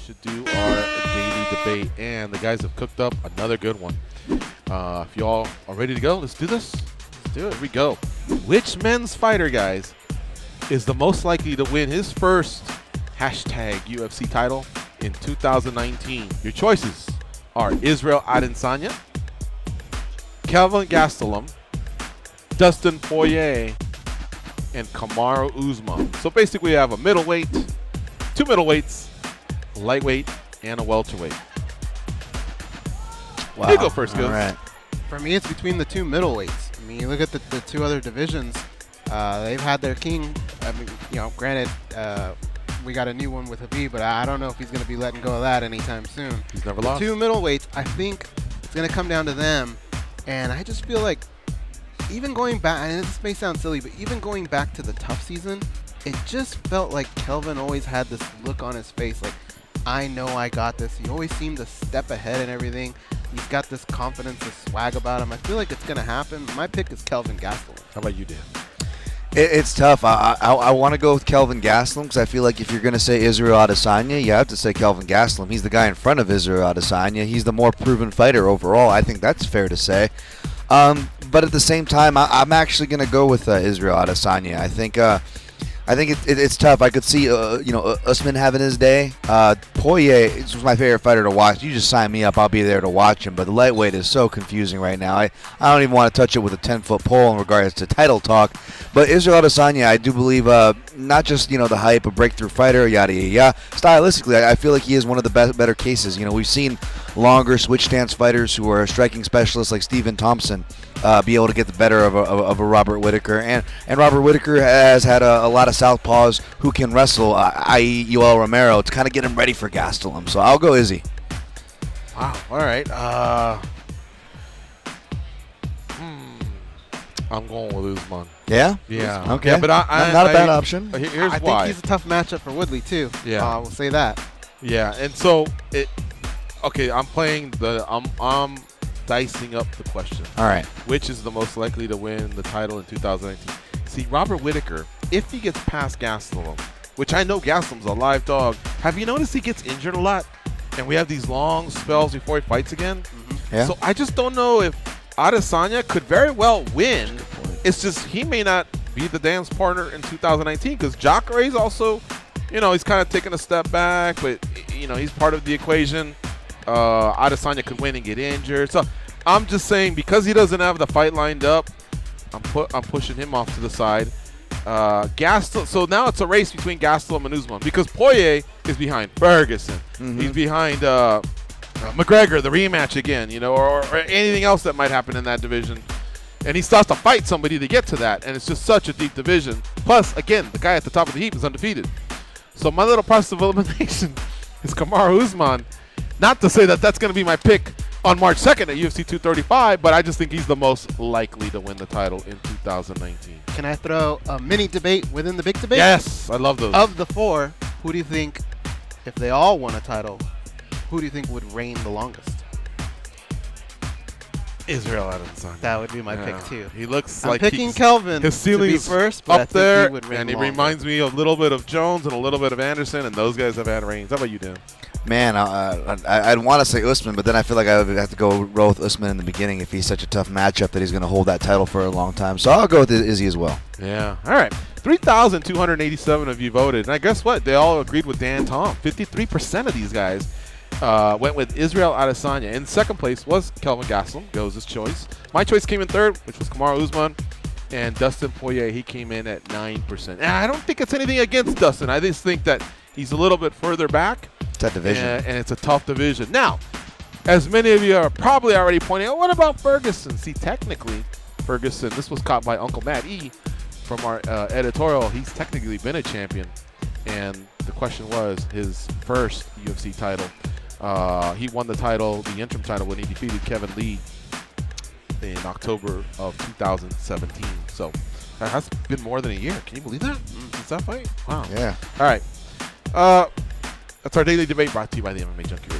should do our daily debate. And the guys have cooked up another good one. If y'all are ready to go, let's do this. Let's do it. Here we go. Which men's fighter, guys, is the most likely to win his first #UFC title in 2019? Your choices are Israel Adesanya, Kelvin Gastelum, Dustin Poirier, and Kamaru Usman. So basically we have a middleweight, two middleweights, a lightweight, and a welterweight. Wow. You go first, Gil. All right. For me, it's between the two middleweights. I mean, you look at the two other divisions, they've had their king. I mean, you know, granted, we got a new one with Habib, but I don't know if he's going to be letting go of that anytime soon. He's never The lost. two middleweights, I think it's going to come down to them. And I just feel like even going back, and this may sound silly, but even going back to the tough season, it just felt like Kelvin always had this look on his face like, I know I got this. He always seemed to step ahead and everything. He's got this confidence, this swag about him. I feel like it's going to happen. My pick is Kelvin Gastelum. How about you, Dan? It's tough. I want to go with Kelvin Gastelum because I feel like if you're going to say Israel Adesanya, you have to say Kelvin Gastelum. He's the guy in front of Israel Adesanya. He's the more proven fighter overall. I think that's fair to say. But at the same time, I'm actually going to go with Israel Adesanya. I think it's tough. I could see, you know, Usman having his day. Poirier is my favorite fighter to watch. You just sign me up, I'll be there to watch him. But the lightweight is so confusing right now. I don't even want to touch it with a 10-foot pole in regards to title talk. But Israel Adesanya, I do believe, not just, you know, the hype, a breakthrough fighter, yada yada yada. Stylistically, I feel like he is one of the better cases. You know, we've seen longer switch stance fighters who are striking specialists like Stephen Thompson be able to get the better of a Robert Whittaker, and Robert Whittaker has had a lot of southpaws who can wrestle, i.e. Yoel Romero, to kind of get him ready for Gastelum. So I'll go Izzy. Wow. All right. I'm going with Usman. Yeah? Yeah. Okay. Yeah, but not a bad option. Here's I why. think he's a tough matchup for Woodley, too. Yeah. We'll say that. Yeah, and so okay, I'm playing I'm dicing up the question. All right. Which is the most likely to win the title in 2019? See, Robert Whittaker, if he gets past Gastelum, which I know Gastelum's a live dog, have you noticed he gets injured a lot? And we have these long spells before he fights again. Yeah. So I just don't know if Adesanya could very well win. It's just he may not be the dance partner in 2019 because Jacare's also, you know, he's kind of taking a step back, but, you know, he's part of the equation. Adesanya could win and get injured. So I'm just saying because he doesn't have the fight lined up, I'm pushing him off to the side. So now it's a race between Gastelum and Usman because Poirier is behind Ferguson. He's behind McGregor, the rematch again, you know, or anything else that might happen in that division. And he starts to fight somebody to get to that, and it's just such a deep division. Plus, again, the guy at the top of the heap is undefeated. So my little process of elimination is Kamaru Usman. Not to say that that's going to be my pick on March 2nd at UFC 235, but I just think he's the most likely to win the title in 2019. Can I throw a mini debate within the big debate? Yes, I love those. Of the four, who do you think, if they all won a title, who do you think would reign the longest? Israel Adesanya. That would be my pick, too. He looks I'm like picking Kelvin his ceiling to be is first, but I up think there, he would reign and he longer. reminds me a little bit of Jones and a little bit of Anderson, and those guys have had reigns. How about you, Dan? Man, I'd want to say Usman, but then I feel like I would have to go roll with Usman in the beginning if he's such a tough matchup that he's going to hold that title for a long time. So I'll go with Izzy as well. Yeah. All right. 3,287 of you voted. And I guess what? They all agreed with Dan Tom. 53% of these guys went with Israel Adesanya. In second place was Kelvin Gastelum. Goes his choice. My choice came in third, which was Kamaru Usman. And Dustin Poirier, he came in at 9%. And I don't think it's anything against Dustin. I just think that he's a little bit further back. It's that division. And it's a tough division. Now, as many of you are probably already pointing out, what about Ferguson? See, technically, Ferguson, this was caught by Uncle Matt E. from our editorial. He's technically been a champion. And the question was his first UFC title. He won the title, the interim title, when he defeated Kevin Lee in October of 2017. So that has been more than a year. Can you believe that? Since that fight? Wow. Yeah. All right. That's our daily debate brought to you by the MMA Junkie Radio.